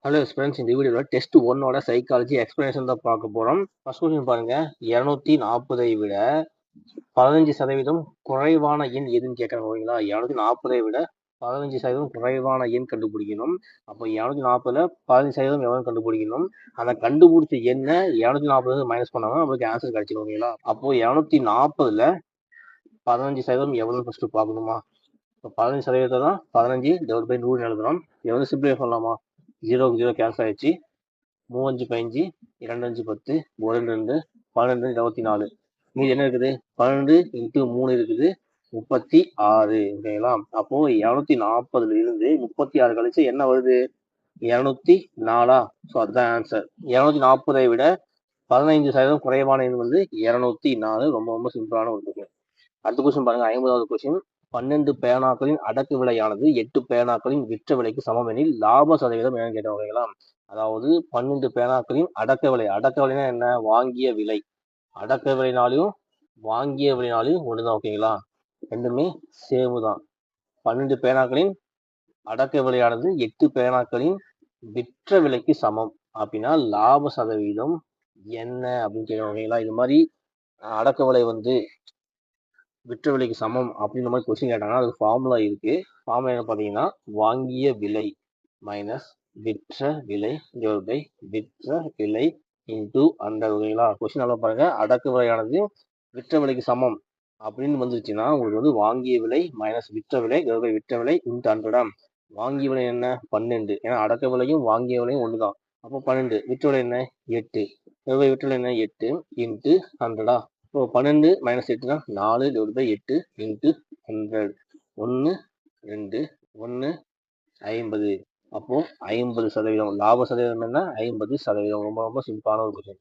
Hello friends, இந்த வீடியோவில் test 1ஓட psychology explanation தான் பார்க்க போகிறோம். ஃபர்ஸ்ட் கொஸ்டின் பாருங்க, 240 விட 15% குறைவான எண் எதுன்னு கேட்குறாங்க. ஓகேங்களா, 240 விட 15% குறைவான எண் கண்டுபிடிக்கணும். அப்போ 240ல் 15% எவ்வளோ கண்டுபிடிக்கணும். அந்த கண்டுபிடிச்ச எண்ணை 240 மைனஸ் பண்ணாமல் நம்மளுக்கு ஆன்சர் கிடைச்சிடும். ஓகேங்களா, அப்போ 240ல் 15% எவ்வளோன்னு ஃபர்ஸ்ட் பார்க்கணுமா. இப்போ 15% தான் 15/100 எழுதுறோம். இதை வந்து சிம்பிளை பண்ணலாமா. 0 கேன்சல் ஆயிடுச்சு. 3 5 2 5 10 1 2 12 24. மீது என்ன இருக்குது? 12 × 3 இருக்குது 36. ஓகேங்களா, அப்போ 240 இருந்து 36 கழிச்சு என்ன வருது? 204. ஸோ அதுதான் ஆன்சர். 240 விட 15% குறைவான எண் வந்து 204. ரொம்ப ரொம்ப சிம்பிளான ஒரு கொஸ்டின். அடுத்த கொஸ்டின் பாருங்க, 50வது கொஸ்டின். 12 பேனாக்களின் அடக்கு விலையானது 8 பேனாக்களின் விற்ற விலைக்கு சமம் எனில் லாப சதவீதம் என்னன்னு கேட்டோம். ஓகேங்களா, அதாவது 12 பேனாக்களின் அடக்க விலை. அடக்க விலைனா என்ன? வாங்கிய விலை. அடக்க விலைனாலையும் வாங்கிய விலைனாலையும் ஒண்ணுதான். ஓகேங்களா, ரெண்டுமே சேம் தான். 12 பேனாக்களின் அடக்க விலையானது 8 பேனாக்களின் விற்ற விலைக்கு சமம் அப்படின்னா லாப சதவீதம் என்ன அப்படின்னு கேட்கணும். ஓகேங்களா, இது மாதிரி அடக்க விலை வந்து விற்ற விலைக்கு சமம் அப்படின்ற மாதிரி கொஸ்டின் கேட்டாங்கன்னா அதுக்கு ஃபார்முலா இருக்கு. ஃபார்முலா என்ன பார்த்தீங்கன்னா, வாங்கிய விலை மைனஸ் விற்ற விலை பை விற்ற விலை இன்டூ 100. ஓகேங்களா, கொஸ்டின் நல்லா பாருங்க. அடக்க விலையானது விற்ற விலைக்கு சமம் அப்படின்னு வந்துருச்சுன்னா உங்களுக்கு வந்து வாங்கிய விலை மைனஸ் விற்ற விலை பை விற்ற விலை இன்ட்டு 100. வாங்கிய விலை என்ன? 12. ஏன்னா அடக்க விலையும் வாங்கிய விலையும் ஒண்ணுதான். அப்போ 12. விற்ற விலை என்ன? 8. விற்ற விலை என்ன? 8 இன்ட்டு 100. இப்போ 12 மைனஸ் 8னா 4/8 இன்ட்டு 100. 1 2 1 50. அப்போ 50%. லாப சதவீதம் என்ன? 50%. ரொம்ப ரொம்ப சிம்பிளான ஒரு கொஸ்டின்.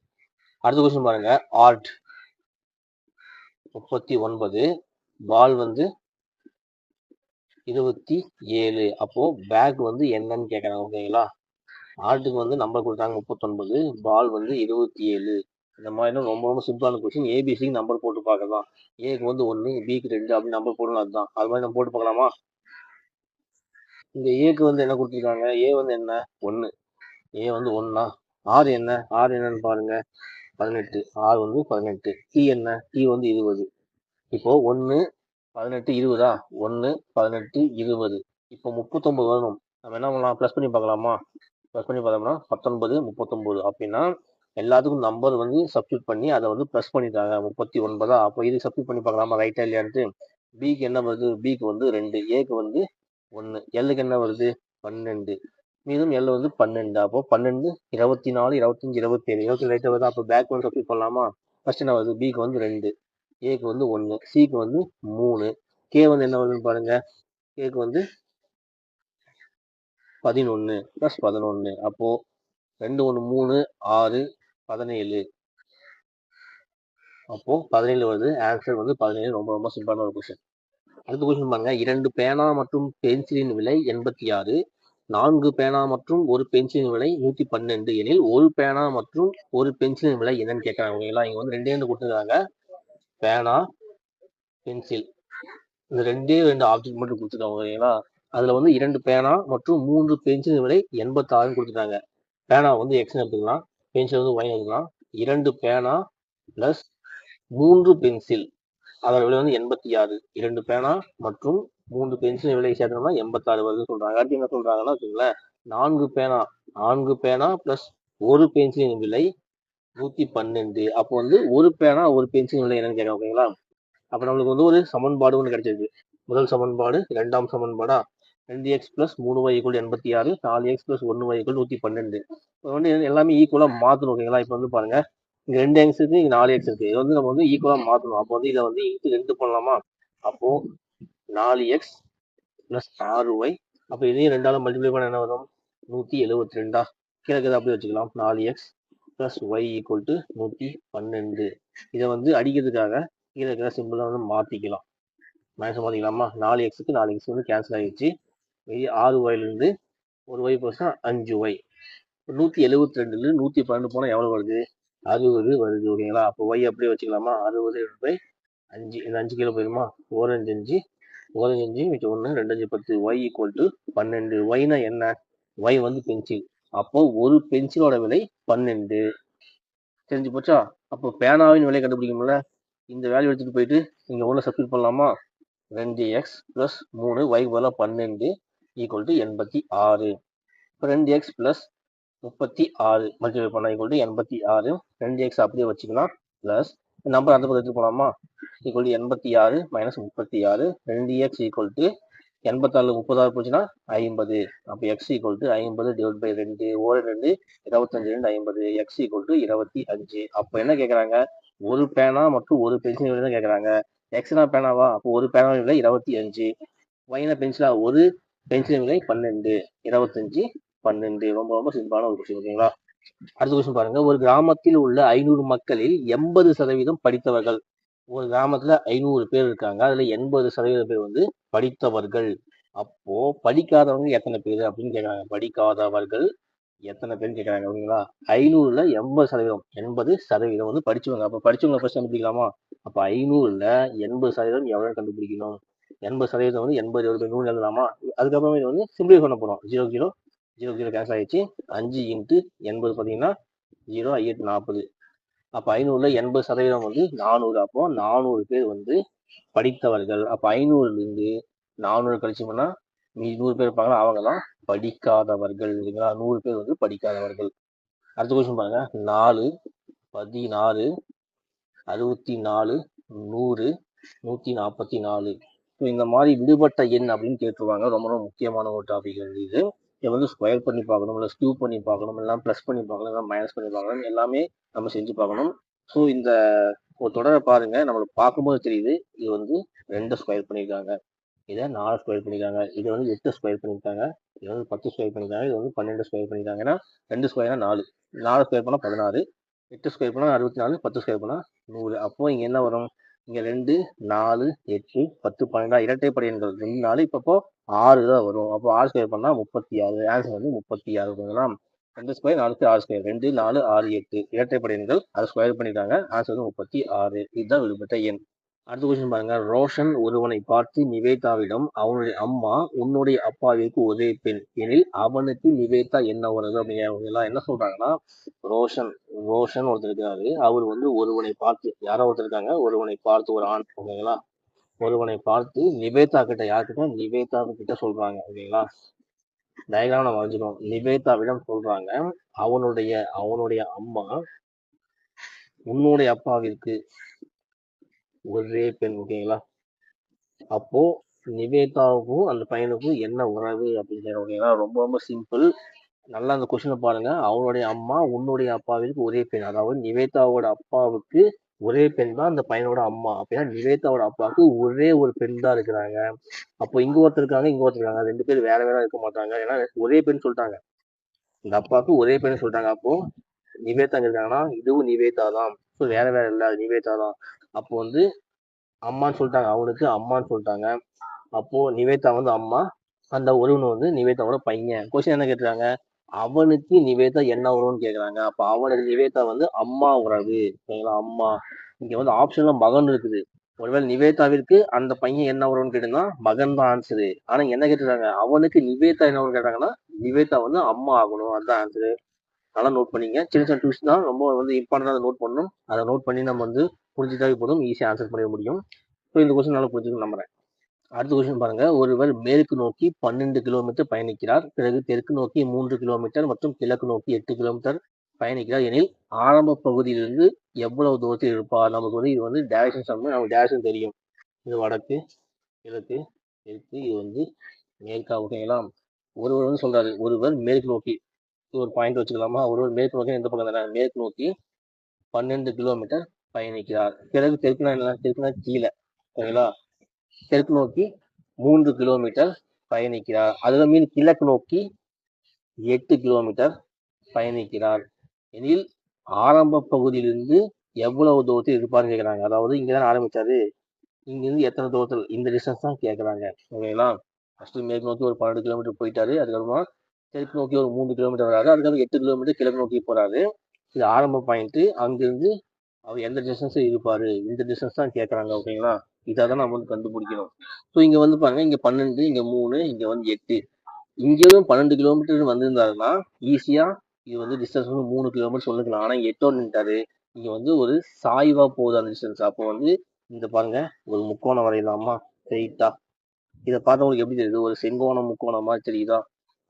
அடுத்த கொஸ்டின் பாருங்க, ஆர்ட் 39, பால் வந்து 27. அப்போ பேக் வந்து என்னன்னு கேட்கறாங்க. ஓகேங்களா, ஆர்ட்டுக்கு வந்து நம்பர் கொடுத்தாங்க 39, பால் வந்து 27. இந்த மாதிரி ரொம்ப ரொம்ப சிம்பிளான கொஸ்டின். ஏபிசிக்கு நம்பர் போட்டு பார்க்கலாம். ஏக்கு வந்து 1, பிக்கு 2 அப்படி நம்பர் போடணும். அதுதான் அது மாதிரி நம்ம போட்டு பார்க்கலாமா. இந்த ஏக்கு வந்து என்ன கொடுத்துருக்காங்க? ஏ வந்து என்ன? 1. ஏ வந்து 1னா ஆர் என்ன? ஆர் என்னன்னு பாருங்க, 18. ஆர் வந்து 18. டி என்ன? டி வந்து 20. இப்போ 1 18 20. 1 18 20. இப்போ 39 வரணும். நம்ம என்ன பண்ணலாம்? ப்ளஸ் பண்ணி பார்க்கலாமா. ப்ளஸ் பண்ணி பார்த்தோம்னா 19 39. அப்படின்னா எல்லாத்துக்கும் நம்பர் வந்து சப்ஸ்டியூட் பண்ணி அதை வந்து ப்ளஸ் பண்ணிட்டாங்க. 39. அப்போ இது சப்ஸ்டியூட் பண்ணி பார்க்கலாமா, ரைட்டா இல்லையான்ட்டு. பிக்கு என்ன வருது? பிக்கு வந்து 2, ஏக்கு வந்து 1, எல்லுக்கு என்ன வருது? 12. மீதும் எல் வந்து 12. அப்போ 12 24 25 27 27 ரைட்டா வருது. அப்போ பேக் வந்து சப்ஸ்டியூட் பண்ணலாமா. ஃபர்ஸ்ட் என்ன வருது? பிக்கு வந்து 2, ஏக்கு வந்து 1, சிக்கு வந்து 3, கே வந்து என்ன வருதுன்னு பாருங்க. கேக்கு வந்து 11 + 11. அப்போ 2 1 3 6 17. அப்போ 17 வருது. ஆன்சர் வந்து 17. ரொம்ப ரொம்ப சிம்பிளான ஒரு கொஸ்டின். அடுத்த கொஸ்டின் பாருங்க, 2 பேனா மற்றும் பென்சிலின் விலை 86, 4 பேனா மற்றும் ஒரு பென்சிலின் விலை 112 எனில் ஒரு பேனா மற்றும் ஒரு பென்சிலின் விலை என்னன்னு கேட்கறாங்க. ஓகேங்களா, இங்க வந்து ரெண்டே கொடுத்துருக்காங்க. பேனா, பென்சில், இந்த ரெண்டே 2 ஆப்ஜெக்ட் மட்டும் கொடுத்துருக்காங்க. ஓகேங்களா, அதுல வந்து 2 பேனா மற்றும் 3 பென்சிலின் விலை 86 கொடுத்துட்டாங்க. பேனா வந்து எக்ஸ்னு எடுத்துக்கலாம், பென்சில் வந்து ஒய் எடுத்துக்கலாம். 2 பேனா பிளஸ் 3 பென்சில், அதோட விலை வந்து 86. 2 பேனா மற்றும் 3 பென்சில் விலை சேர்த்தோம்னா 86 வருது சொல்றாங்க. அடுத்து என்ன சொல்றாங்கன்னா வச்சுங்களேன், 4 பேனா பிளஸ் ஒரு பென்சிலின் விலை 112. அப்போ வந்து ஒரு பேனா ஒரு பென்சில் விலை என்னன்னு கேட்க. ஓகேங்களா, அப்ப நம்மளுக்கு வந்து ஒரு சமன்பாடு ஒன்று கிடைச்சிருக்கு. முதல் சமன்பாடு, இரண்டாம் சமன்பாடா, 2x + 3y = 86, 4x + 1y = 112. இப்போ வந்து எல்லாமே ஈக்குவலா மாத்தணும். ஓகேங்களா, இப்போ வந்து பாருங்க, இங்க 2x இருக்கு, இங்க 4x இருக்கு. இது வந்து நம்ம வந்து ஈக்குவலா மாத்தணும். அப்போ வந்து இதை வந்து இன்ட்டு 2 பண்ணலாமா. அப்போ 4x + 6y. அப்போ இதையும் 2ஆல மல்டிப்ளை பண்ண என்ன வரும்? 172. கீழே இருக்கிறத அப்படியே வச்சுக்கலாம். 4x + y = 112. இதை வந்து அடிக்கிறதுக்காக கீழே இருக்கிற சிம்பிளை வந்து மாத்திக்கலாம். மைனஸ் மாத்திக்கலாமா. 4xக்கு 4x வந்து கேன்சல் ஆகிடுச்சு. 6yலேருந்து ஒரு y போச்சுன்னா 5y. 172 112 போனால் எவ்வளோ வருது? 60 வருது. ஓகேங்களா, அப்போ y அப்படியே வச்சுக்கலாமா. 60/5. இந்த 5 கீழே போயிடுமா. 4 5 5 4 5 5 1 2 5 10. y = 12. yனா என்ன? y வந்து பென்சில். அப்போ ஒரு பென்சிலோட விலை 12. தெரிஞ்சு போச்சா? அப்போ பேனாவின் விலை கண்டுபிடிக்கும்ல, இந்த வேல்யூ எடுத்துட்டு போயிட்டு இங்க உள்ள சப்ஸ்டிட் பண்ணலாமா? 2x + 3 y பதிலாக 12 = 86. 2x + 36 மல்டிப்ளை பண்ணா = 86. 2x அப்படியே வச்சுக்கலாம் பிளஸ் நம்பர் அந்த பக்கம் எடுத்து போலாமா? = 86 - 36. 2x = 86 36 போச்சுன்னா 50. அப்போ x = 50/2 ஓர் 2 25 2 50. x = 25. அப்போ என்ன கேட்குறாங்க? ஒரு பேனா மற்றும் ஒரு பென்சில் விலை தான் கேட்குறாங்க. எக்ஸ்னா பேனாவா? அப்போ ஒரு பேனா விலை 25. ஒய்னா பென்சிலா? ஒரு பென்சில் விலை 12. 25 12. ரொம்ப ரொம்ப சிம்பிளான ஒரு கொஸ்டின். ஓகேங்களா? அடுத்த கொஸ்டின் பாருங்க. ஒரு கிராமத்தில் உள்ள 500 மக்களில் 80% படித்தவர்கள். ஒரு கிராமத்துல 500 பேர் இருக்காங்க. அதுல 80% பேர் வந்து படித்தவர்கள். அப்போ படிக்காதவங்க எத்தனை பேர் அப்படின்னு கேட்கறாங்க. படிக்காதவர்கள் எத்தனை பேர் கேட்கறாங்க. ஓகேங்களா? 500ல 80%. 80% வந்து படிச்சவங்க. அப்ப படிச்சவங்க ஃபர்ஸ்ட் கண்டுபிடிக்கலாமா? அப்ப 500ல 80% எவ்வளவு கண்டுபிடிக்கணும்? 80% வந்து 80 100 எழுதலாமா? அதுக்கப்புறமே இது வந்து சிம்பிளிஃபை பண்ண போறோம். 0 0 0 0 கேன்சல் ஆயிடுச்சு. 5 × 80 பார்த்தீங்கன்னா 0 5 8 40. அப்போ 500ல 80% வந்து 400. அப்போ 400 பேர் வந்து படித்தவர்கள். அப்போ 500லேருந்து 400 கழிச்சோம்னா 100 பேர் இருப்பாங்களா, அவங்க தான் படிக்காதவர்கள். இல்லைங்களா? 100 பேர் வந்து படிக்காதவர்கள். அடுத்த கொஸ்டின் பாருங்க. 4 16 64 100 144. ஸோ இந்த மாதிரி விடுபட்ட எண் அப்படின்னு கேட்டுருவாங்க. ரொம்ப ரொம்ப முக்கியமான ஒரு டாபிக் இது. இதை வந்து ஸ்கொயர் பண்ணி பார்க்கணும், இல்லை ஸ்கியூ பண்ணி பார்க்கணும், எல்லாம் ப்ளஸ் பண்ணி பார்க்கணும், எல்லாம் மைனஸ் பண்ணி பார்க்கணும், எல்லாமே நம்ம செஞ்சு பார்க்கணும். ஸோ இந்த ஒரு தொடரை பாருங்க, நம்மளுக்கு பார்க்கும்போது தெரியுது இது வந்து 2 ஸ்கொயர் பண்ணியிருக்காங்க, இதை 4 ஸ்கொயர் பண்ணியிருக்காங்க, இது வந்து 8 ஸ்கொயர் பண்ணியிருக்காங்க, இது வந்து 10 ஸ்கொயர் பண்ணியிருக்காங்க, இது வந்து 12 ஸ்கொயர் பண்ணியிருக்காங்க. ஏன்னா 2 ஸ்கொயர்னா 4, 4 ஸ்கொயர் பண்ணால் 16, 8 ஸ்கொயர் பண்ணால் 64, 10 ஸ்கொயர் பண்ணால் 100. அப்போ இங்கே என்ன வரும்? இங்கே 2 4 8 10 12 இரட்டைப்படை எண்கள் 2 4, இப்போ 6 தான் வரும். அப்போ 6 ஸ்கொயர் பண்ணால் 36. ஆன்சர் வந்து 36. ஓகேங்களா? 2 ஸ்கொயர் 4 ஸ்கொயர் 6 ஸ்கொயர் 2 4 6 8 இரட்டைப்படை எண்கள், அதை ஸ்கொயர் பண்ணிட்டாங்க. ஆன்சர் வந்து 36. இதுதான் விடுபட்ட எண். அடுத்த கொஸ்டின் பாருங்க. ரோஷன் ஒருவனை பார்த்து நிவேதாவிடம், அவனுடைய அம்மா உன்னுடைய அப்பாவிற்கு ஒரே பெண் எனில் அவனுக்கு நிவேதா என்ன வருது அப்படிங்கிற என்ன சொல்றாங்கன்னா, ரோஷன் ஒருத்தர் இருக்காரு. அவர் வந்து ஒருவனை பார்த்து, யாரோ ஒருத்தர் இருக்காங்க, ஒருவனை பார்த்து, ஒரு ஆண். ஓகேங்களா? ஒருவனை பார்த்து நிவேதா கிட்ட, யார்கிட்ட? நிவேதா கிட்ட சொல்றாங்க. ஓகேங்களா? டயக்ராம் நம்ம வரைஞ்சிடும். நிவேதாவிடம் சொல்றாங்க, அவனுடைய அம்மா உன்னுடைய அப்பாவிற்கு ஒரே பெண். ஓகேங்களா? அப்போ நிவேதாவுக்கும் அந்த பையனுக்கும் என்ன உறவு அப்படின்னு. ஓகேங்களா? ரொம்ப ரொம்ப சிம்பிள். நல்லா அந்த கொஸ்டினை பாருங்க. அவனுடைய அம்மா உன்னுடைய அப்பாவிற்கு ஒரே பெண், அதாவது நிவேதாவோட அப்பாவுக்கு ஒரே பெண் தான் அந்த பையனோட அம்மா. அப்படின்னா நிவேதாவோட அப்பாவுக்கு ஒரே ஒரு பெண் தான் இருக்கிறாங்க. அப்போ இங்க ஒருத்தர் இருக்காங்க, இங்க ஒருத்தர் இருக்காங்க, 2 பேர் வேற வேற இருக்க மாட்டாங்க. ஏன்னா ஒரே பெண் சொல்லிட்டாங்க, இந்த அப்பாவுக்கு ஒரே பெண் சொல்லிட்டாங்க. அப்போ நிவேதா இருக்காங்கன்னா இதுவும் நிவேதா தான். ஸோ வேற வேற இல்லை, அது நிவேதா தான். அப்போ வந்து அம்மான்னு சொல்லிட்டாங்க, அவனுக்கு அம்மான்னு சொல்லிட்டாங்க. அப்போ நிவேதா வந்து அம்மா, அந்த ஒருவன் வந்து நிவேதாவோட பையன். கொஸ்டின் என்ன கேட்டுறாங்க? அவனுக்கு நிவேதா என்ன உறவுன்னு கேட்குறாங்க. அப்போ அவனுக்கு நிவேதா வந்து அம்மா உறவு. சரிங்களா? அம்மா. இங்க வந்து ஆப்ஷன்ல மகன் இருக்குது. ஒருவேளை நிவேதாவிற்கு அந்த பையன் என்ன உறவுன்னு கேட்டுன்னா மகன் தான் ஆன்சரு. ஆனா என்ன கேட்டுறாங்க? அவனுக்கு நிவேதா என்ன உறவு கேட்டாங்கன்னா நிவேதா வந்து அம்மா ஆகணும். அதுதான் ஆன்சரு. நல்லா நோட் பண்ணிங்க. சின்ன சின்ன டிப்ஸ் தான், ரொம்ப வந்து இம்பார்ட்டன்டாக நோட் பண்ணணும். அதை நோட் பண்ணி நம்ம வந்து புரிஞ்சுட்டாவே போதும், ஈஸியாக ஆன்சர் பண்ண முடியும். ஸோ இந்த கொஸ்டின் நல்லா புரிஞ்சுக்கணும் நம்புறேன். அடுத்த கொஸ்டின் பாருங்க. ஒருவர் மேற்கு நோக்கி 12 கிலோமீட்டர் பயணிக்கிறார். பிறகு தெற்கு நோக்கி 3 கிலோமீட்டர் மற்றும் கிழக்கு நோக்கி 8 கிலோமீட்டர் பயணிக்கிறார் எனில் ஆரம்ப பகுதியிலிருந்து எவ்வளவு தூரத்தில் இருப்பார்? நமக்கு வந்து இது வந்து டைரக்ஷன் சம், நமக்கு டைரக்ஷன் தெரியும். இது வடக்கு, கிழக்கு, தெற்கு, இது வந்து மேற்கா. ஓகேங்களா? ஒருவர் வந்து சொல்றாரு, ஒருவர் மேற்கு நோக்கி, ஒரு பாயிண்ட் வச்சுக்கலாமா? ஒருவர் மேற்கு நோக்கி எந்த பக்கம் தானே? மேற்கு நோக்கி 12 கிலோமீட்டர் பயணிக்கிறார். பிறகு தெற்குனா என்ன? தெற்குனா கீழே. ஓகேங்களா? தெற்கு நோக்கி 3 கிலோமீட்டர் பயணிக்கிறார். அதுல மீன் கிழக்கு நோக்கி 8 கிலோமீட்டர் பயணிக்கிறார் எனில் ஆரம்ப பகுதியிலிருந்து எவ்வளவு தூரத்தில் இருப்பார்னு கேட்குறாங்க. அதாவது இங்கதான் ஆரம்பிச்சாரு, இங்கிருந்து எத்தனை தூரத்தில், இந்த டிஸ்டன்ஸ் தான் கேட்குறாங்க. ஓகேங்களா? ஃபர்ஸ்ட் மேற்கு நோக்கி ஒரு 12 கிலோமீட்டர் போயிட்டாரு. அதுக்கப்புறமா தெற்கு நோக்கி ஒரு 3 கிலோமீட்டர் வராது. அதுக்கப்புறம் 8 கிலோமீட்டர் கிழக்கு நோக்கி போறாரு. இது ஆரம்ப பாயிண்ட். அங்கிருந்து அவர் எந்த டிஸ்டன்ஸ் இருப்பாரு, இந்த டிஸ்டன்ஸ் தான் கேட்கறாங்க. ஓகேங்களா? இதை தான் நம்ம வந்து கண்டுபிடிக்கணும். ஸோ இங்க வந்து பாருங்க, இங்க 12, இங்க 3, இங்க வந்து 8. இங்கேயும் 12 கிலோமீட்டர் வந்திருந்தாருன்னா ஈஸியா இது வந்து டிஸ்டன்ஸ் வந்து 3 கிலோமீட்டர் சொல்லிக்கலாம். ஆனா 8 நின்ட்டாரு. இங்க வந்து ஒரு சாய்வா போகுது அந்த டிஸ்டன்ஸ். அப்போ வந்து இந்த பாருங்க ஒரு முக்கோணம் வரையலாமா ஸ்ட்ரெயிட்டா. இதை பார்த்தா உங்களுக்கு எப்படி தெரியுது? ஒரு செங்கோணம் முக்கோணம் மாதிரி தெரியுதா?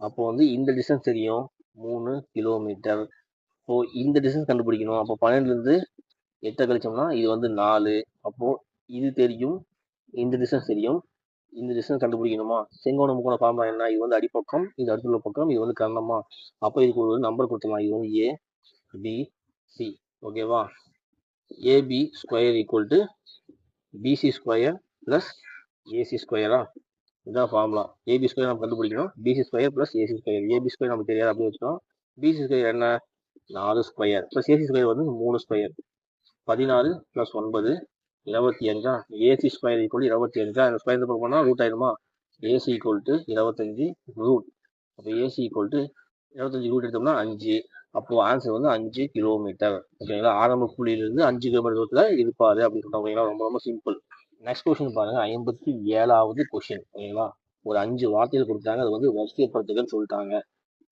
அப்போ வந்து இந்த டிஸ்டன்ஸ் தெரியும் 3 கிலோமீட்டர். இப்போ இந்த டிஸ்டன்ஸ் கண்டுபிடிக்கணும். அப்போ 12ல இருந்து 8 கழிச்சோம்னா இது வந்து 4. அப்போ இது தெரியும், இந்த டிஸ்டன்ஸ் தெரியும், இந்த டிஸ்டன்ஸ் கண்டுபிடிக்கணுமா? செங்கோண முக்கோண ஃபார்முலா என்ன? இது வந்து அடிப்பக்கம், இது அடுத்துள்ள பக்கம், இது வந்து கர்ணமா. அப்போ இதுக்கு ஒரு நம்பர் கொடுத்துடலாம். இது வந்து ABC. ஓகேவா? AB square equal to BC square plus AC ஸ்கொயரா? இதுதான் ஃபார்முலா. AB ஸ்கொயர் நம்ம கண்டுபிடிக்கணும். BC square plus AC square. AB square நமக்கு தெரியாது, அப்படியே வச்சுக்கோம். BC ஸ்கொயர் என்ன? 4 ஸ்கொயர் பிளஸ் AC ஸ்கொயர் வந்து 3 square. 16 plus 9 25. AC square equal 25. அந்த ஸ்கொயர் பக்கம் போனால் ரூட் ஆயிடுமா? AC equal to 25 root. அப்போ AC ஈக்குவல் டு 25 ரூட் எடுத்தோம்னா 5. அப்போ ஆன்சர் வந்து 5 கிலோமீட்டர். ஓகேங்களா? ஆரம்ப புள்ளியிலிருந்து 5 கிலோமீட்டர் தூரத்தில் இருப்பாரு அப்படின்னு சொல்றாங்க. ஓகேங்களா? ரொம்ப ரொம்ப சிம்பிள். நெக்ஸ்ட் கொஸ்டின் பாருங்க, 57வது கொஸ்டின். ஓகேங்களா? ஒரு 5 வார்த்தைகள் கொடுத்தாங்க, அது வந்து வரிசைப்படுத்துகன்னு சொல்லிட்டாங்க.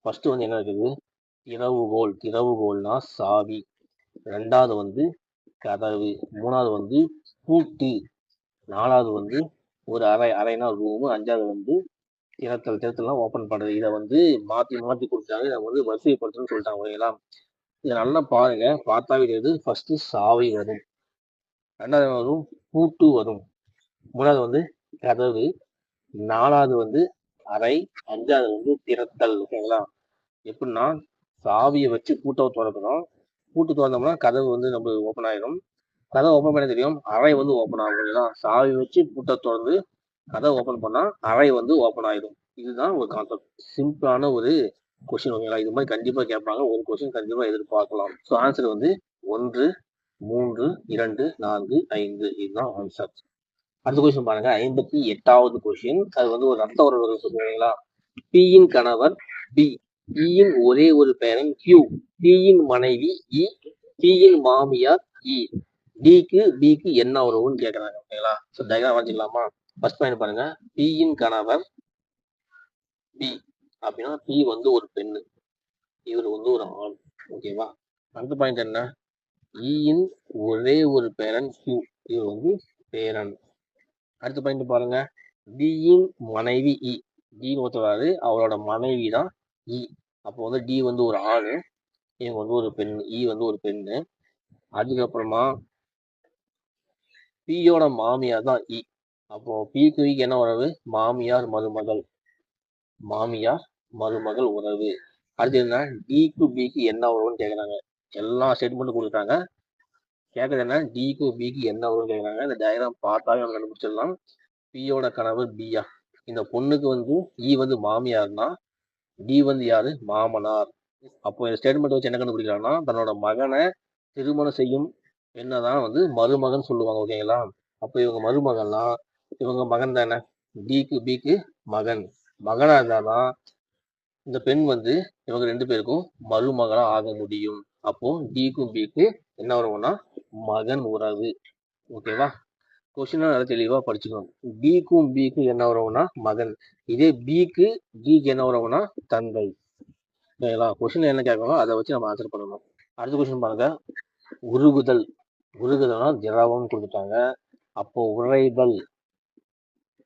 ஃபர்ஸ்ட் வந்து என்ன இருக்குது? திறவுகோல். திறவுகோல்னா சாவி. ரெண்டாவது வந்து கதவு. மூணாவது வந்து பூட்டு. நாலாவது வந்து ஒரு அறை. அறைனா ரூமு. அஞ்சாவது வந்து திறத்தல். திறத்தல்லாம் ஓப்பன் பண்றது. இதை வந்து மாத்தி மாத்தி கொடுத்தாங்க. இதை வந்து வரிசைப்படுத்துன்னு சொல்லிட்டாங்க. ஓகேங்களா? இதை நல்லா பாருங்க, பார்த்தாவே தெரியுது. ஃபர்ஸ்ட் சாவி வரும், ரெண்டாவது வரும் பூட்டு வரும், மூணாவது வந்து கதவு, நாலாவது வந்து அறை, அஞ்சாவது வந்து திறத்தல். ஓகேங்களா? எப்படின்னா சாவியை வச்சு பூட்டை திறக்கணும். பூட்டு திறந்தோம்னா கதவு வந்து நம்ம ஓப்பன் ஆயிடும். கதவை ஓப்பன் பண்ண தெரியும், அறை வந்து ஓப்பன் ஆகும். சாவி வச்சு பூட்டை திறந்து கதவை ஓப்பன் பண்ணா அறை வந்து ஓப்பன் ஆயிடும். இதுதான் ஒரு கான்செப்ட். சிம்பிளான ஒரு கொஸ்டின். ஓகேங்களா? இது மாதிரி கண்டிப்பா கேட்பாங்க. ஒரு கொஸ்டின் கண்டிப்பா எதிர்பார்க்கலாம். ஸோ ஆன்சர் வந்து 1, 3, 2, 4, 5. இதுதான் ஆன்சர். அடுத்த கொஸ்டின் பாருங்க, 58வது கொஸ்டின். அது வந்து ஒரு ரத்த உறவு சொல்லுவீங்களா? பியின் கணவர் பி, பியின் ஒரே ஒரு பேரன் கியூ, பியின் மனைவி இ, பியின் மாமியார் இ, டிக்கு பிக்கு என்ன உறவுன்னு கேட்கறாங்க. ஓகேங்களா? ஸோ டயக்ராம் வரைஞ்சிக்கலாமா? ஃபர்ஸ்ட் பாயிண்ட் பாருங்க, பியின் கணவர் பி அப்படின்னா பி வந்து ஒரு பெண்ணு, இவர் வந்து ஒரு ஆண். ஓகேவா? அடுத்த பாயிண்ட் என்ன? இயின் ஒரே ஒரு பேரன் கியூ, இவர் வந்து பேரன். அடுத்த பாயிண்ட் பாருங்க, டியின் மனைவி இ, டின்னு ஒருத்தராரு, அவரோட மனைவி தான் இ. அப்போ வந்து டி வந்து ஒரு ஆணு, இவங்க வந்து ஒரு பெண்ணு, இ வந்து ஒரு பெண்ணு. அதுக்கப்புறமா பியோட மாமியார் தான் இ. அப்போ பிக்கு இக்கு என்ன உறவு? மாமியார் மருமகள். மாமியார் மருமகள் உறவு. அடுத்து என்ன? டிக்கு பிக்கு என்ன உறவுன்னு கேட்குறாங்க. எல்லா ஸ்டேட்மெண்ட்டும் கொடுத்துட்டாங்க. கேட்கறது என்ன? டிக்கு பிக்கு என்ன உறவுன்னு கேட்குறாங்க. இந்த டயக்ராம் பார்த்தாவே நம்ம கண்டுபிடிச்சிடலாம். பியோட கணவர் பியா. இந்த பொண்ணுக்கு வந்து இ வந்து மாமியார்னா டி வந்து யாரு? மாமனார். அப்போ இந்த ஸ்டேட்மெண்ட் வச்சு என்ன கண்டுபிடிக்கிறாங்கன்னா, தன்னோட மகனை திருமணம் செய்யும் பெண்ணதான் வந்து மருமகன் சொல்லுவாங்க. ஓகேங்களா? அப்போ இவங்க மருமகன்னா இவங்க மகன் தானே. டிக்கு பிக்கு மகன். மகனா இருந்தாதான் இந்த பெண் வந்து இவங்க 2 பேருக்கும் மருமகளா ஆக முடியும். அப்போ டிக்கும் பிக்கு என்ன உறவுனா மகன் உறவு. ஓகேவா? கொஸ்டின் நல்லா தெளிவா படிச்சுக்கணும். பிக்கும் பிக்கு என்ன உறவுனா மகன். இதே பிக்கு டிக்கு என்ன உறவுனா தந்தை. ஓகேங்களா? கொஸ்டின் என்ன கேட்கணும் அதை வச்சு நம்ம ஆன்சர் பண்ணணும். அடுத்த கொஸ்டின் பாருங்க, உருகுதல். உருகுதல்னா திரவம் கொடுத்துட்டாங்க. அப்போ உறைதல்.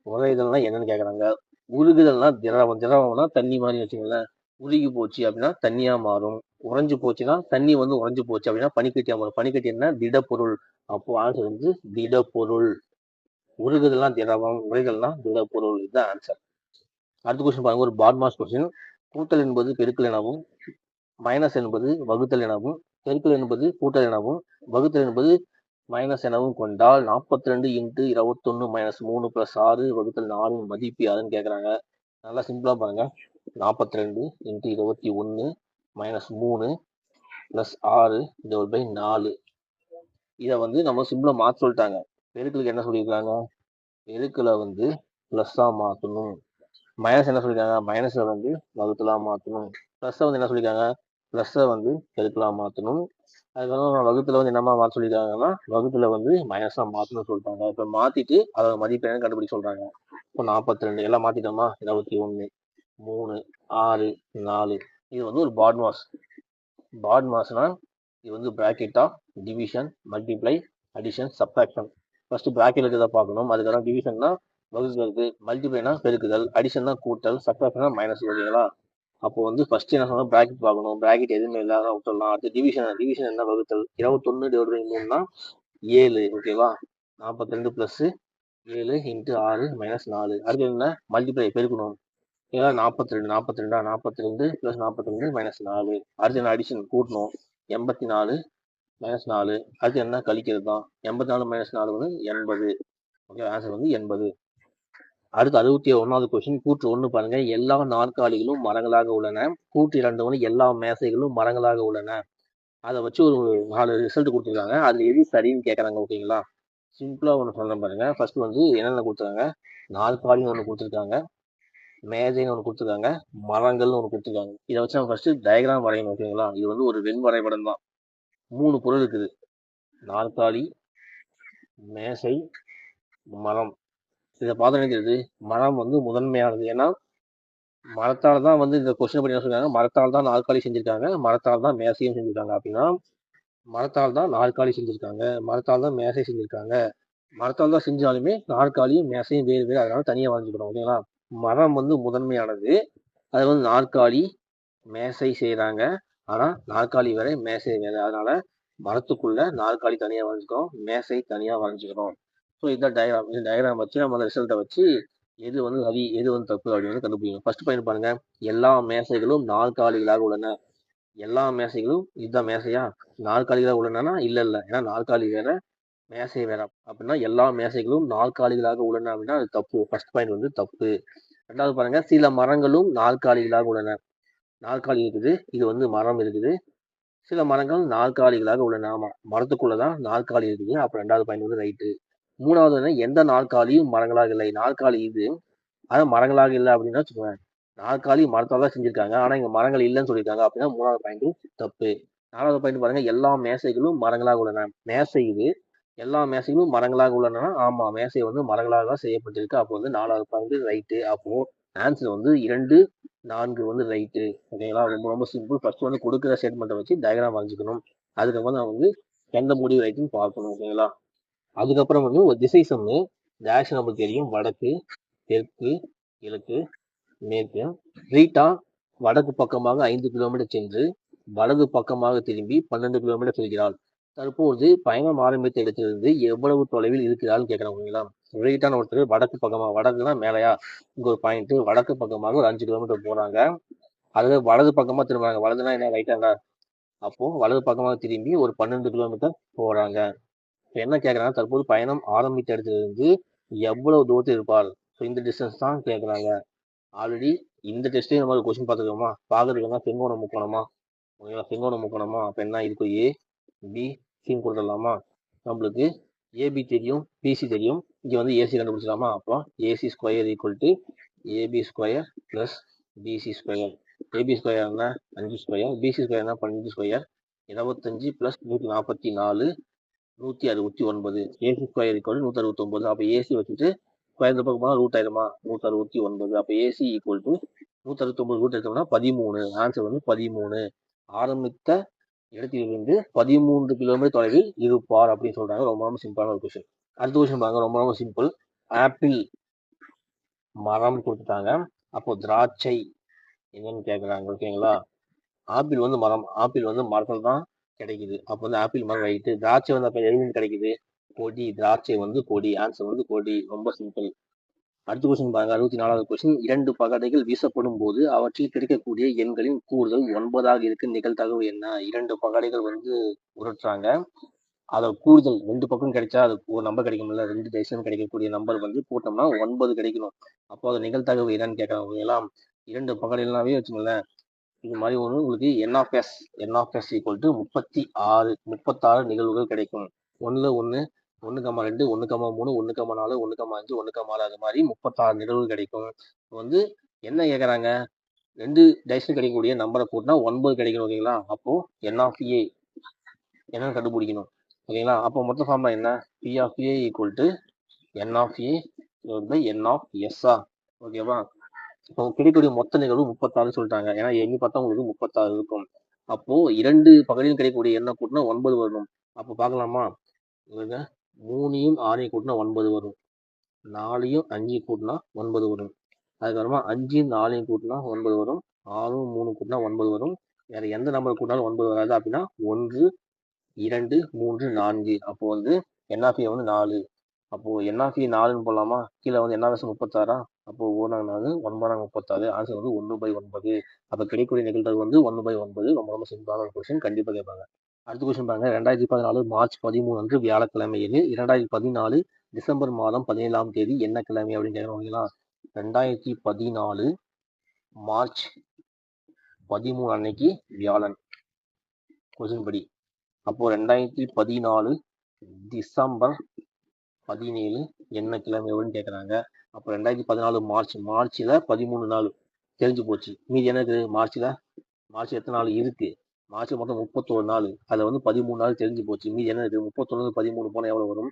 உறைதல்னா என்னன்னு கேக்குறாங்க. உருகுதல்னா திரவம். திரவம்னா தண்ணி மாதிரி வச்சுக்கோங்களேன். உருகி போச்சு அப்படின்னா தண்ணியா மாறும். உறைஞ்சு போச்சுன்னா தண்ணி வந்து உறைஞ்சு போச்சு அப்படின்னா பனிக்கட்டியா மாறும். பனிக்கட்டி என்ன? திடப்பொருள். அப்போ ஆன்சர் வந்து திடப்பொருள். உருகுதல்னா திரவம், உறைதல்னா திடப்பொருள். இதுதான் ஆன்சர். அடுத்த கொஸ்டின் பாருங்க, ஒரு பாட்மாஸ் கொஸ்டின். கூட்டல் என்பது பெருக்கல் எனவும், மைனஸ் என்பது வகுத்தல் எனவும், பெருக்கல் என்பது கூட்டல் எனவும், வகுத்தல் என்பது மைனஸ் எனவும் கொண்டால் 42 × 21 - 3 + 6 / 4 மதிப்பு யாருன்னு கேட்குறாங்க. நல்லா சிம்பிளா பாருங்க, 42 × 21 - 3 + 6 / 4. இதை வந்து நம்ம சிம்பிளா மாற்ற சொல்லிட்டாங்க. பெருக்கலுக்கு என்ன சொல்லியிருக்காங்க? பெருக்கலை வந்து பிளஸ்ஸா மாற்றணும். மைனஸ் என்ன சொல்லியிருக்காங்க? மைனஸை வந்து வகுத்தலா மாற்றணும். ப்ளஸ்ஸை வந்து என்ன சொல்லியிருக்காங்க? ப்ளஸ்ஸை வந்து பெருக்கலா மாற்றணும். அதுக்கப்புறம் வகுத்துல வந்து என்னமா மாற்ற சொல்லியிருக்காங்கன்னா வகுத்துல வந்து மைனஸா மாற்றணும்னு சொல்லிட்டாங்க. இப்போ மாத்திட்டு அதோட மதிப்பு என்ன கண்டுபிடிக்க சொல்றாங்க. இப்போ 42 எல்லாம் மாத்திட்டோமா? 21. 3 6 4 இது வந்து ஒரு பாட் மாஸ். பாட் மாஸ்னா இது வந்து bracket of division, multiply, addition, subtraction. First bracket இருக்கிறத பார்க்கணும். அதுக்கப்புறம் டிவிஷன்னா வகுக்கிறது, மல்டிப்ளைனா பெருக்குதல், அடிஷன்னா கூட்டல், சப்ட்ராக்ஷனா மைனஸ். ஓகேங்களா? அப்போ வந்து ஃபர்ஸ்ட் என்ன சொன்னா பிராக்கெட் பார்க்கணும். பிராக்கெட் எதுவுமே இல்லாத விட்டுடலாம். அடுத்து டிவிஷன் என்ன வகுத்தல் 21 / 3னா 7. ஓகேவா? 42 + 7 × 6 - 4. அடுத்து என்ன மல்டிப்ளை பெருக்கணும். ஏன்னா 42 42 42 + 42 - 4. அடுத்து என்ன அடிஷன் கூட்டணும். 84 - 4. அடுத்து என்ன கழிக்கிறது தான். 84 - 4 வந்து 80. ஓகே, ஆன்சர் வந்து 80. அடுத்து 61வது கொஸ்டின். கூற்று 1 பாருங்க. எல்லா நாற்காலிகளும் மரங்களாக உள்ளன. கூற்று 2 வந்து எல்லா மேசைகளும் மரங்களாக உள்ளன. அதை வச்சு ஒரு 4 ரிசல்ட் கொடுத்துருக்காங்க. அதுல எது சரின்னு கேட்கறாங்க. ஓகேங்களா? சிம்பிளா ஒன்று சொல்றேன் பாருங்க. ஃபர்ஸ்ட் வந்து என்னென்ன கொடுத்துருக்காங்க, நாற்காலின்னு ஒன்று கொடுத்துருக்காங்க, மேஜைன்னு ஒன்று கொடுத்துருக்காங்க, மரங்கள்னு ஒன்று கொடுத்துருக்காங்க. இதை வச்சு நம்ம ஃபர்ஸ்ட் டயக்ராம் வரையணும். ஓகேங்களா? இது வந்து ஒரு வெண் வரைபடம் தான். 3 பொருள் இருக்குது. நாற்காலி, மேசை, மரம். இதை பார்த்து நினைக்கிறது மரம் வந்து முதன்மையானது. ஏன்னா மரத்தால் தான் வந்து இந்த கொஸ்டின் படி என்ன சொல்றாங்க, மரத்தால் தான் நாற்காலி செஞ்சிருக்காங்க, மரத்தால் தான் மேசையும் செஞ்சிருக்காங்க. அப்படின்னா மரத்தால் தான் நாற்காலி செஞ்சிருக்காங்க, மரத்தால் தான் மேசை செஞ்சிருக்காங்க. மரத்தால் தான் செஞ்சாலுமே நாற்காலியும் மேசையும் வேறு வேறு, அதனால தனியாக வரைஞ்சுக்கணும். ஓகேங்களா? மரம் வந்து முதன்மையானது. அது வந்து நாற்காலி, மேசை செய்யறாங்க. ஆனா நாற்காலி வேற, மேசை வேற. அதனால மரத்துக்குள்ள நாற்காலி தனியா வரைஞ்சுக்கிறோம், மேசை தனியா வரைஞ்சுக்கிறோம். ஸோ இதான் டயக்ராம். இந்த டயக்ராம் வச்சு நம்ம அந்த ரிசல்ட்டை வச்சு எது வந்து சரி எது வந்து தப்பு அப்படின்னு கண்டுபிடிக்கணும். ஃபர்ஸ்ட் பாயிண்ட் பாருங்க. எல்லா மேசைகளும் நாற்காலிகளாக உள்ளன. எல்லா மேசைகளும் இதுதான் மேசையா? நாற்காலிகளாக உள்ளனா? இல்ல. ஏன்னா நாற்காலி வேற, மேசை வேற. அப்படின்னா எல்லா மேசைகளும் நாற்காலிகளாக உள்ளன அப்படின்னா அது தப்பு. ஃபர்ஸ்ட் பாயிண்ட் வந்து தப்பு. ரெண்டாவது பாருங்க. சில மரங்களும் நாற்காலிகளாக உள்ளன. நாற்காலி இருக்குது, இது வந்து மரம் இருக்குது. சில மரங்கள் நாற்காலிகளாக உள்ளன. ஆமா, மரத்துக்குள்ளதான் நாற்காலி இருக்குது. அப்ப ரெண்டாவது பாயிண்ட் வந்து ரைட்டு. மூணாவது வந்து எந்த நாற்காலியும் மரங்களாக இல்லை. நாற்காலி இது, ஆனா மரங்களாக இல்லை அப்படின்னா வச்சுக்கோங்க. நாற்காலி மரத்தால் தான் செஞ்சிருக்காங்க, ஆனா இங்க மரங்கள் இல்லைன்னு சொல்லியிருக்காங்க. அப்படின்னா மூணாவது பாயிண்ட் தப்பு. நாலாவது பாயிண்ட் பாருங்க. எல்லா மேசைகளும் மரங்களாக உள்ளன. மேசை இது, எல்லா மேசைகளும் மரங்களாக உள்ளன. ஆமா, மேசை வந்து மரங்களாக தான் செய்யப்பட்டிருக்கு. அப்போ வந்து நாலாவது பாயிண்ட் ரைட்டு. அப்போ ஆன்சர் வந்து 2, 4 வந்து ரைட்டு. ஓகேங்களா? ரொம்ப ரொம்ப சிம்பிள். ஃபர்ஸ்ட் வந்து கொடுக்குற ஸ்டேட்மெண்ட்டை வச்சு டயக்ராம் வரைஞ்சிக்கணும். அதுக்கப்புறம் நான் வந்து எந்த முடிவு ரைட்டுன்னு பார்க்கணும். ஓகேங்களா? அதுக்கப்புறம் வந்து ஒரு திசை சம்மு. டேரக்ஷன் நமக்கு தெரியும். வடக்கு, தெற்கு, கிழக்கு, மேற்கு. ரீட்டா வடக்கு பக்கமாக 5 கிலோமீட்டர் சென்று வலது பக்கமாக திரும்பி 12 கிலோமீட்டர் செல்கிறாள். தற்போது பயணம் ஆரம்பித்த இடத்திலிருந்து எவ்வளவு தொலைவில் இருக்கிறாள் கேட்கறாங்க. ஓகேங்களா? ரீட்டான ஒருத்தர் வடக்கு பக்கமா, வடக்குன்னா மேலையா, இங்க ஒரு பாயிண்ட், வடக்கு பக்கமாக ஒரு 5 கிலோமீட்டர் போறாங்க. அதுவே வலது பக்கமா திரும்புறாங்க. வலதுனா என்ன, ரைட்டாண்டா? அப்போ வலது பக்கமாக திரும்பி ஒரு 12 கிலோமீட்டர் போறாங்க. இப்போ என்ன கேட்கறாங்க, தற்போது பயணம் ஆரம்பித்த இடத்திலிருந்து எவ்வளவு தூரத்தில் இருப்பார். ஸோ இந்த டிஸ்டன்ஸ் தான் கேட்கறாங்க. ஆல்ரெடி இந்த டெஸ்ட்லேயே நம்ம ஒரு கொஸ்டின் பார்த்துக்கோமா, பார்க்கறதுக்கு செங்கோண முக்கோணமா. ஓகேங்களா? செங்கோண முக்கோணமா. அப்போ என்ன இருக்கும், ஏ பி சின்னு கொடுத்துடலாமா. நம்மளுக்கு ஏபி தெரியும், பிசி தெரியும். இங்கே வந்து ஏசி கண்டுபிடிச்சிடலாமா. அப்போ AC square equal to AB square plus BC square. AB square என்ன 5 ஸ்கொயர், பிசி ஸ்கொயர் என்ன 12 ஸ்கொயர், 25 + 144 169. AC square equal 169. அப்போ ஏசி வச்சுட்டு ஸ்கொயர் இந்த பக்கம் ரூட் ஆயிடுமா, 169. அப்போ ஏசி ஈக்குவல் டு 169 ரூட் எடுத்தோம்னா 13. ஆன்சர் வந்து 13. ஆரம்பித்த இடத்திலிருந்து 13 கிலோமீட்டர் தொலைவில் இருப்பார் அப்படின்னு சொல்றாங்க. ரொம்ப ரொம்ப சிம்பிளான ஒரு கொஸ்டின். அடுத்த கொஸ்டின் பாருங்க. ரொம்ப ரொம்ப சிம்பிள். ஆப்பிள் மரம் கொடுத்துட்டாங்க. அப்போ திராட்சை என்னன்னு கேட்குறாங்க. ஓகேங்களா? ஆப்பிள் வந்து மரம், ஆப்பிள் வந்து மரத்தில் தான் கிடைக்குது. அப்போ வந்து ஆப்பிள் மரம் ரைட்டு. திராட்சை வந்து அப்போ எதுவும் கிடைக்குது, கொடி. திராட்சை வந்து கொடி. ஆன்சர் வந்து கொடி. ரொம்ப சிம்பிள். அடுத்த கொஸ்டின் பாருங்க. 64வது கொஸ்டின். 2 பகடைகள் வீசப்படும் போது அவற்றில் கிடைக்கக்கூடிய எண்களின் கூடுதல் 9ஆக இருக்கு நிகழ்தகவு என்ன. 2 பகடைகள் வந்து உருட்டுறாங்க. அதை கூடுதல் 2 பக்கம் கிடைச்சா அது ஒரு நம்பர் கிடைக்கும்ல, 2 டைசன் கிடைக்கக்கூடிய நம்பர் வந்து கூட்டம்னா 9 கிடைக்கணும். அப்போ அது நிகழ்தகவு என்னன்னு கேட்கறாங்க. 2 பகடைகளாவே வச்சுங்களேன். இது மாதிரி ஒன்று உங்களுக்கு என் ஆஃப் எஸ் ஈக்குவல் டு 36 நிகழ்வுகள் கிடைக்கும். 1, 1, 1,2, 1,3, 1,4, 1,5, 1,6 அது மாதிரி 36 நிகழ்வுகள் கிடைக்கும். வந்து என்ன கேட்குறாங்க, 2 டைசன் கிடைக்கக்கூடிய நம்பரை கூட்டினா 9 கிடைக்கணும். ஓகேங்களா? அப்போ என்.ஆஃப்.ஏ என்னன்னு கண்டுபிடிக்கணும். ஓகேங்களா? அப்போ மொத்த ஃபார்முலா என்ன, P(A) ஈக்குவல் டு என்.ஆஃப்.ஏ பை என்.ஆஃப்.எஸ்ஸா. ஓகேவா? இப்போ கிடைக்கக்கூடிய மொத்த நிகழ்வு 36 சொல்லிட்டாங்க. ஏன்னா எண்ணி பார்த்தா உங்களுக்கு 36 இருக்கும். அப்போ 2 பகுதியில் கிடைக்கக்கூடிய எண்ணை கூட்டினா 9 வரணும். அப்போ பார்க்கலாமா? இவங்க 3யும் 6யும் கூட்டினா 9 வரும். 4யும் 5யும் கூட்டினா 9 வரும். அதுக்கப்புறமா 5யும் 4யும் கூட்டினா 9 வரும். 6ம் 3 கூட்டினா 9 வரும். வேற எந்த நம்பர் கூட்டினாலும் 9 வராது. அப்படின்னா 1, 2, 3, 4. அப்போ வந்து என்ஆஃபி வந்து 4. அப்போ என்ஆஃபி 4ன்னு போடலாமா? கீழே வந்து என்ன 36. அப்போ 4 9 36. ஆன்சர் வந்து 1/9. அப்போ கிடைக்கக்கூடிய நிகழ்வு வந்து 1/9. ரொம்ப ரொம்ப சிம்பிளான ஒரு கொஸ்டின், கண்டிப்பாக கேட்பாங்க. அடுத்த கொஸ்டின் பாருங்க. 2014 மார்ச் 13 அன்று வியாழக்கிழமை எது? 2014 டிசம்பர் மாதம் 17ஆம் தேதி என்ன கிழமை அப்படின்னு கேட்குறோம். 2014 மார்ச் 13 அன்னைக்கு வியாழன் கொஸ்டின் படி. அப்போ 2014 டிசம்பர் 17 என்ன கிழமை அப்படின்னு கேட்குறாங்க. அப்போ 2014 மார்ச்ல 13 நாள் தெரிஞ்சு போச்சு. மீதி என்ன இருக்குது? மார்ச் எத்தனை நாள் இருக்கு? மார்ச் மொத்தம் 31 நாள். அதில் வந்து 13 நாள் தெரிஞ்சு போச்சு. மீதி என்ன இருக்குது? 31 13 போனால் எவ்வளோ வரும்?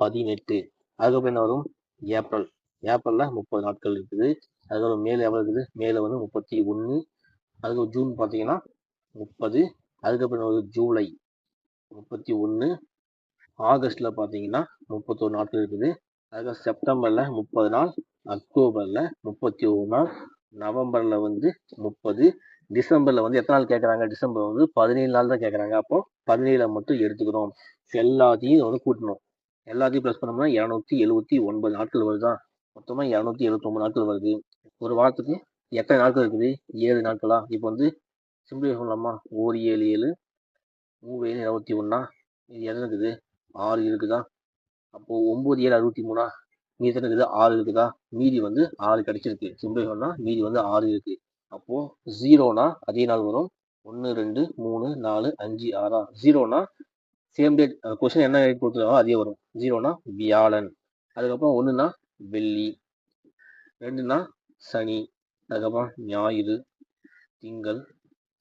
18. அதுக்கப்புறம் என்ன வரும்? ஏப்ரல்ல 30 நாட்கள் இருக்குது. அதுக்கப்புறம் மேல எவ்வளோ இருக்குது? மேல வந்து 31. அதுக்கப்புறம் ஜூன் பார்த்தீங்கன்னா 30. அதுக்கப்புறம் ஒரு ஜூலை 31. ஆகஸ்ட்ல பார்த்தீங்கன்னா 31 நாட்கள் இருக்குது. அதுக்கப்புறம் செப்டம்பர்ல 30 நாள். அக்டோபர்ல 31 நாள். நவம்பர்ல வந்து 30. டிசம்பர்ல வந்து எத்தனை நாள் கேட்குறாங்க? டிசம்பர் வந்து 17 நாள் தான் கேட்குறாங்க. அப்போ 17 மட்டும் எடுத்துக்கிறோம். எல்லாத்தையும் வந்து கூட்டணும். எல்லாத்தையும் ப்ளஸ் பண்ணோம்னா 279 நாட்கள் வருதா? மொத்தமாக 279 நாட்கள் வருது. ஒரு வாரத்துக்கு எத்தனை நாட்கள் இருக்குது? 7 நாட்களா? இப்போ வந்து சிம்பிள் சொல்லலாமா? 1 7 7 3 7 21. இது என்ன இருக்குது? 6 இருக்குதா? அப்போ 9 7 63. மீதி எத்தனை இருக்குது? 6 இருக்குதா? மீதி வந்து 6 கிடைச்சிருக்கு. சிம்பிள் சொன்னா மீதி வந்து 6 இருக்கு. அப்போ 0னா அதே நாள் வரும். 1 2 3 4 5 6. 0னா சேம் டேட். கொஸ்டின் என்ன கொடுத்துருக்காங்களோ அதே வரும். 0னா வியாழன். அதுக்கப்புறம் 1னா வெள்ளி. 2னா சனி. அதுக்கப்புறம் ஞாயிறு, திங்கள்,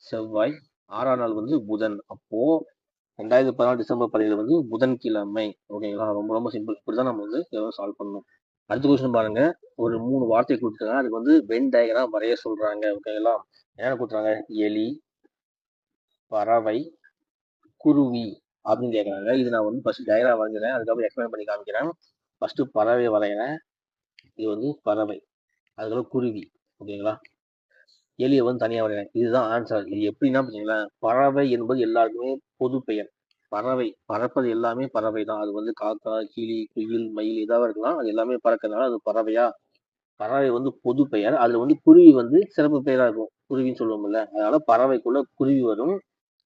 செவ்வாய். 6ஆம் நாள் வந்து புதன். அப்போ 2014 டிசம்பர் 17 வந்து புதன்கிழமை. ஓகேங்களா? ரொம்ப ரொம்ப சிம்பிள். இப்படிதான் நம்ம வந்து சால்வ் பண்ணணும். அடுத்த கொஸ்டின் பாருங்க. ஒரு 3 வார்த்தை கொடுத்துருக்காங்க. அதுக்கு வந்து வென் டயக்ராம் வரைய சொல்றாங்க. ஓகேங்களா? என்ன கொடுத்துறாங்க? எலி, பறவை, குருவி அப்படின்னு கேட்குறாங்க. இது நான் வந்து ஃபர்ஸ்ட் டயக்ராம் வரைஞ்சிறேன். அதுக்கப்புறம் எக்ஸ்பிளைன் பண்ணி காமிக்கிறேன். ஃபர்ஸ்ட் பறவை வரைகிறேன். இது வந்து பறவை. அதுக்கப்புறம் குருவி. ஓகேங்களா? எலியை வந்து தனியாக வரைகிறேன். இதுதான் ஆன்சர். இது எப்படின்னா பார்த்தீங்களேன், பறவை என்பது எல்லாருக்குமே பொது பெயர். பறவை பறப்பது எல்லாமே பறவை தான். அது வந்து காக்கா, கிளி, குயில், மயில் ஏதாவது இருக்கலாம். அது எல்லாமே பறக்கிறதுனால அது பறவையா? பறவை வந்து பொது பெயர். அதுல வந்து குருவி வந்து சிறப்பு பெயரா இருக்கும். குருவின்னு சொல்லுவோம்ல, அதனால பறவைக்குள்ள குருவி வரும்.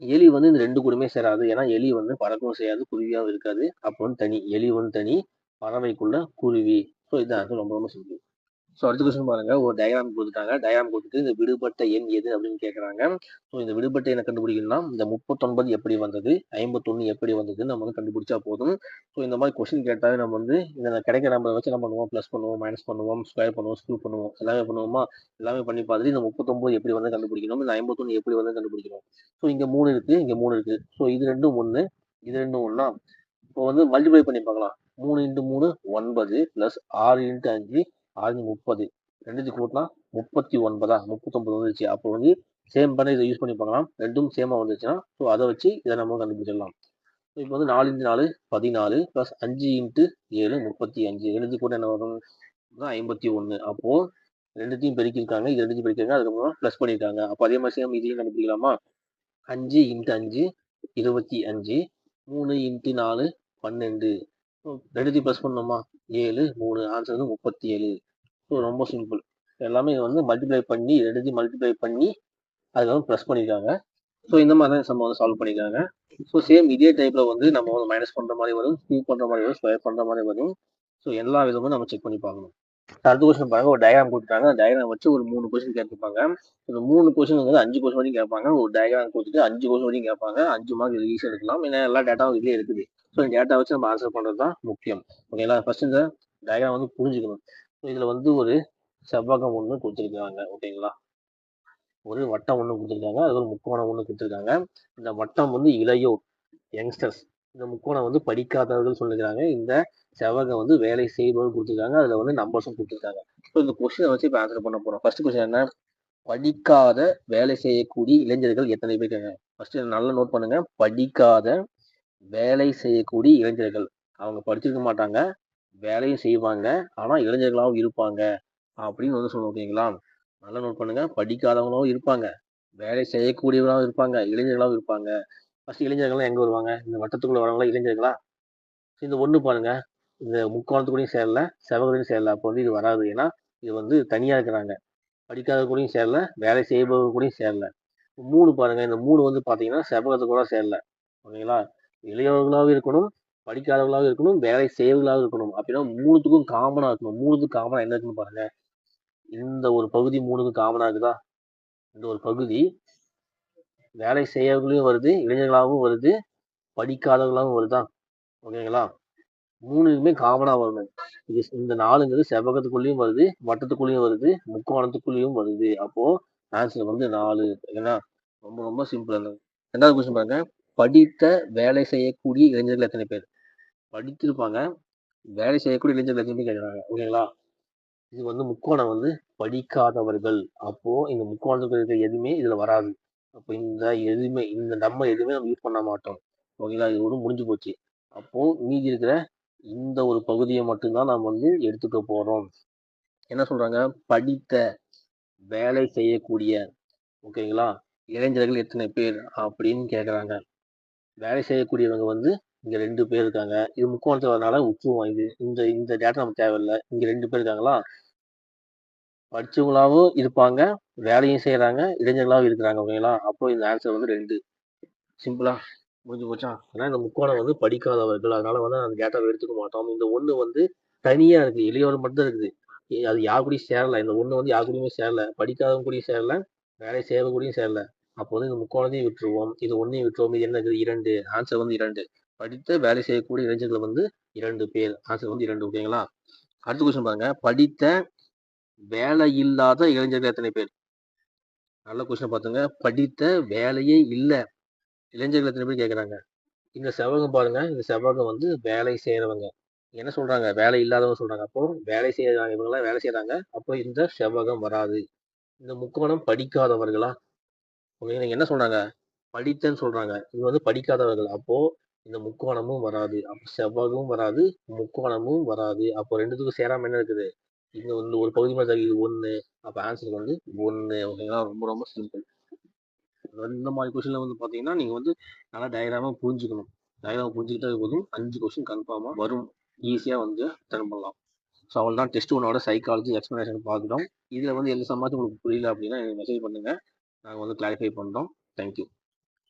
எலி வந்து இந்த 2 கூடயுமே சேராது. ஏன்னா எலி வந்து பறக்கவும் செய்யாது, குருவியாவும் இருக்காது. அப்போ வந்து தனி. எலி வந்து தனி, பறவைக்குள்ள குருவி. ஸோ இதுதான் ரொம்ப ரொம்ப சிம்பிள். ஸோ அடுத்த கொஸ்டின் பாருங்க. ஒரு டயக்ராம் கொடுத்துட்டாங்க. டயக்ராம் கொடுத்துட்டு இந்த விடுபட்ட எண் எது அப்படின்னு கேட்குறாங்க. ஸோ இந்த விடுபட்ட எண்ணை கண்டுபிடிக்கணும்னா இந்த 39 எப்படி வந்தது, 51 எப்படி வந்ததுன்னு நம்ம வந்து கண்டுபிடிச்சா போதும். ஸோ இந்த மாதிரி கொஸ்டின் கேட்டாலே நம்ம வந்து இந்த கிடைக்கிற நம்பரை வச்சு என்ன பண்ணுவோம்? ப்ளஸ் பண்ணுவோம், மைனஸ் பண்ணுவோம், ஸ்கொயர் பண்ணுவோம், ஸ்க்ரூ பண்ணுவோம். எல்லாமே பண்ணுவோமா? எல்லாமே பண்ணி பார்த்துட்டு இந்த 39 எப்படி வந்து கண்டுபிடிக்கணும், இந்த 51 எப்படி வந்து கண்டுபிடிக்கணும். ஸோ இங்க 3 இருக்கு, இங்க 3 இருக்கு. ஸோ இது ரெண்டும் 1, இது ரெண்டும் 1. இப்போ வந்து மல்டிப்ளை பண்ணி பார்க்கலாம். 3 × 3 9 ப்ளஸ் 6 × 5 6 30. ரெண்டுத்துக்கு கூட்டினா 39. 39 வந்துருச்சு. அப்போ வந்து சேம் பண்ணி இதை யூஸ் பண்ணி பார்க்கலாம். ரெண்டும் சேமாக வந்துச்சுன்னா ஸோ அதை வச்சு இதை நம்ம கண்டுபிடிச்சிடலாம். ஸோ இப்போ வந்து 4 × 4 14 ப்ளஸ் 5 × 7 35. ரெண்டுத்துக்கு கூட என்ன வரும்? 51. அப்போ ரெண்டுத்தையும் பெருக்கியிருக்காங்க, இது ரெண்டுத்தையும் பெருக்கிருக்காங்க, அதுக்கப்புறம் ப்ளஸ் பண்ணியிருக்காங்க. அப்போ அதே மாதிரி சேம் இதையும் கண்டுபிடிக்கலாமா? 5 × 5 25. 3 × 4 12. ரெண்டுத்தையும் ப்ளஸ் பண்ணோமா? 7 3. ஆன்சர் வந்து 37. ஸோ ரொம்ப சிம்பிள். எல்லாமே வந்து மல்டிப்ளை பண்ணி ரெண்டுத்தையும் மல்டிப்ளை பண்ணி அதுக்கப்புறம் ப்ளஸ் பண்ணியிருக்காங்க. ஸோ இந்த மாதிரி தான் சம் வந்து சால்வ் பண்ணியிருக்காங்க. ஸோ சேம் இதே டைப்பில் வந்து நம்ம வந்து மைனஸ் பண்ணுற மாதிரி வரும், ஸ்கூப் பண்ணுற மாதிரி வரும், ஸ்கொயர் பண்ணுற மாதிரி வரும். ஸோ எல்லா விதமும் நம்ம செக் பண்ணி பார்க்கணும். அடுத்த கொஸ்டின் பாருங்க. ஒரு டயக்ராம் கொடுத்துட்டாங்க. அந்த டயக்ராம் வச்சு ஒரு 3 கொஸ்டின் கேட்டுருப்பாங்க. இந்த 3 கொஸ்டின் வந்து 5 கொஸ்டின் வரைக்கும் கேட்பாங்க. ஒரு டயக்ராம் கொடுத்துட்டு 5 கொஸ்டின் வரைக்கும் கேட்பாங்க. 5 மார்க் இது ஈஸியாக எடுக்கலாம். ஏன்னா எல்லா டேட்டாவும் இதுலேயே இருக்குது. ஸோ இந்த டேட்டா வச்சு நம்ம ஆன்சர் பண்ணுறது தான் முக்கியம். ஓகேங்களா? ஃபர்ஸ்ட் இந்த டயக்ராம் வந்து புரிஞ்சுக்கணும். ஸோ இதில் வந்து ஒரு செவ்வகம் ஒன்று கொடுத்துருக்காங்க. ஓகேங்களா? ஒரு வட்டம் ஒன்று கொடுத்துருக்காங்க. அது ஒரு முக்கோணம் ஒன்று கொடுத்துருக்காங்க. இந்த வட்டம் வந்து இளையோர், யங்ஸ்டர்ஸ். இந்த முக்கோணம் வந்து படிக்காதவர்கள் சொல்லிருக்காங்க. இந்த செவ்வகம் வந்து வேலை செய்பவர்கள் கொடுத்துருக்காங்க. அதுல வந்து நம்பர்ஸும் கொடுத்துருக்காங்க. ஸோ இந்த கொஸ்டினை வச்சு இப்போ ஆன்சர் பண்ண போறோம். ஃபர்ஸ்ட் கொஸ்டின் என்ன? படிக்காத வேலை செய்யக்கூடிய இளைஞர்கள் எத்தனை பேர் இருக்காங்க? ஃபர்ஸ்ட் நல்லா நோட் பண்ணுங்க. படிக்காத வேலை செய்யக்கூடிய இளைஞர்கள். அவங்க படிச்சிருக்க மாட்டாங்க, வேலையும் செய்வாங்க, ஆனா இளைஞர்களாகவும் இருப்பாங்க அப்படின்னு வந்து சொல்லணும். ஓகேங்களா? நல்லா நோட் பண்ணுங்க. படிக்காதவங்களாவும் இருப்பாங்க, வேலை செய்யக்கூடியவங்களாகவும் இருப்பாங்க, இளைஞர்களாகவும் இருப்பாங்க. ஃபர்ஸ்ட் இளைஞர்கள்லாம் எங்க வருவாங்க? இந்த வட்டத்துக்குள்ள வரவங்களா இளைஞர்களா? இந்த ஒண்ணு பாருங்க, இந்த முக்கோணத்துக்குள்ளேயும் சேரல, செவ்வகத்துலையும் சேரல. அப்போ வந்து இது வராது. ஏன்னா இது வந்து தனியா இருக்கிறாங்க. படிக்காத கூடயும் சேரல, வேலை செய்பவங்க கூடயும் சேரல. 3 பாருங்க, இந்த 3 வந்து பாத்தீங்கன்னா செவ்வகத்து கூட சேரல. ஓகேங்களா? இளையவர்களாகவும் இருக்கணும், படிக்காதவர்களாகவும் இருக்கணும், வேலை செய்யவர்களாகவும் இருக்கணும். அப்படின்னா 3த்துக்கும் காமனா இருக்கணும். 3த்துக்கும் காமனா என்ன இருக்குன்னு பாருங்க. இந்த ஒரு பகுதி 3க்கும் காமனா இருக்குதா? இந்த ஒரு பகுதி வேலை செய்யவர்களையும் வருது, இளைஞர்களாகவும் வருது, படிக்காதவர்களாகவும் வருதா? ஓகேங்களா? 3க்குமே காமனா வரணும். இது இந்த 4ங்கிறது செவ்வகத்துக்குள்ளேயும் வருது, வட்டத்துக்குள்ளேயும் வருது, முக்கோணத்துக்குள்ளேயும் வருது. அப்போ ஆன்சர் வந்து 4. ஏன்னா ரொம்ப ரொம்ப சிம்பிள். ரெண்டாவது கொஸ்டின் பாருங்க. படித்த வேலை செய்யக்கூடிய இளைஞர்கள் எத்தனை பேர்? படித்திருப்பாங்க, வேலை செய்யக்கூடிய இளைஞர்கள் எத்தனை பேர் கேட்குறாங்க. ஓகேங்களா? இது வந்து முக்கோணம் வந்து படிக்காதவர்கள். அப்போ இந்த முக்கோணத்துக்கு இருக்க எதுவுமே இதுல வராது. அப்போ இந்த நம்ம எதுவுமே நம்ம யூஸ் பண்ண மாட்டோம். ஓகேங்களா? இது ஒன்று முடிஞ்சு போச்சு. அப்போ மீதி இருக்கிற இந்த ஒரு பகுதியை மட்டும்தான் நாம் வந்து எடுத்துக்க போறோம். என்ன சொல்றாங்க? படித்த வேலை செய்யக்கூடிய, ஓகேங்களா, இளைஞர்கள் எத்தனை பேர் அப்படின்னு கேக்குறாங்க. வேலை செய்யக்கூடியவங்க வந்து இங்க 2 பேர் இருக்காங்க. இது முக்கோணத்துல வரனால விட்டுருவோம். இது இந்த இந்த டேட்டா நமக்கு தேவையில்லை. இங்க 2 பேர் இருக்காங்களா? படிச்சவங்களாவும் இருப்பாங்க, வேலையும் செய்யறாங்க, இளைஞர்களாவும் இருக்கிறாங்க. ஓகேங்களா? அப்போ இந்த ஆன்சர் வந்து 2. சிம்பிளா முடிஞ்சு போச்சா? ஏன்னா இந்த முக்கோணம் வந்து படிக்காதவர்கள், அதனால வந்து அந்த டேட்டாவை எடுத்துக்க மாட்டோம். இந்த 1 வந்து தனியா இருக்கு, இளையவர் மட்டும் தான் இருக்குது. அது யார் கூடயும் சேரல. இந்த 1 வந்து யார் கூடயுமே சேரல, படிக்காதவங்க கூடயும் சேரல, வேலை செய்யறவங்க கூடயும் சேரல. அப்போ வந்து இந்த முக்கோணத்தையும் விட்டுருவோம், இது 1ஐயும் விட்டுருவோம். இது என்ன இருக்குது? 2. ஆன்சர் வந்து 2. படித்த வேலை செய்யக்கூடிய இளைஞர்கள் வந்து 2 பேர். ஆன்சர் வந்து 2. ஓகேங்களா? அடுத்த கொஸ்டின் பாருங்க. படித்த வேலை இல்லாத இளைஞர்கள் எத்தனை பேர்? நல்ல கொஸ்டின் பாத்துங்க. படித்த வேலையே இல்ல இளைஞர்கள் எத்தனை பேர் கேக்குறாங்க. இந்த செவ்வகம் பாருங்க, இந்த செவ்வகம் வந்து வேலை செய்யறவங்க. என்ன சொல்றாங்க? வேலை இல்லாதவங்க சொல்றாங்க. அப்போ வேலை செய்யறாங்க, இவங்கெல்லாம் வேலை செய்யறாங்க. அப்போ இந்த செவ்வகம் வராது. இந்த முக்கோணம் படிக்காதவர்களா? ஓகே, நீங்க என்ன சொல்றாங்க? படித்தன்னு சொல்றாங்க. இது வந்து படிக்காதவர்கள். அப்போ இந்த முக்கோணமும் வராது. அப்போ செவ்வகமும் வராது, முக்கோணமும் வராது. அப்போ 2த்துக்கும் சேராம என்ன இருக்குது? இங்க வந்து ஒரு பகுதி மாதிரி தான், இது 1. அப்ப ஆன்சர் வந்து 1. ஓகேங்களா? ரொம்ப ரொம்ப சிம்பிள். இந்த மாதிரி கொஸ்டின்ல வந்து பாத்தீங்கன்னா நீங்க வந்து நல்லா டயக்ராமா புரிஞ்சுக்கணும். டயக்ராமா புரிஞ்சுக்கிட்டே போதும் 5 கொஸ்டின் கன்ஃபார்மா வரும். ஈஸியா வந்து அட்டெண்ட் பண்ணலாம். ஸோ அவ்வளோதான் டெஸ்ட் 1ஓட சைக்காலஜி எக்ஸ்பிளனேஷன் பார்த்துட்டோம். இதுல வந்து எந்த சமாச்சும் உங்களுக்கு புரியல அப்படின்னா எனக்கு மெசேஜ் பண்ணுங்க. நாங்கள் வந்து கிளாரிஃபை பண்றோம். தேங்க்யூ.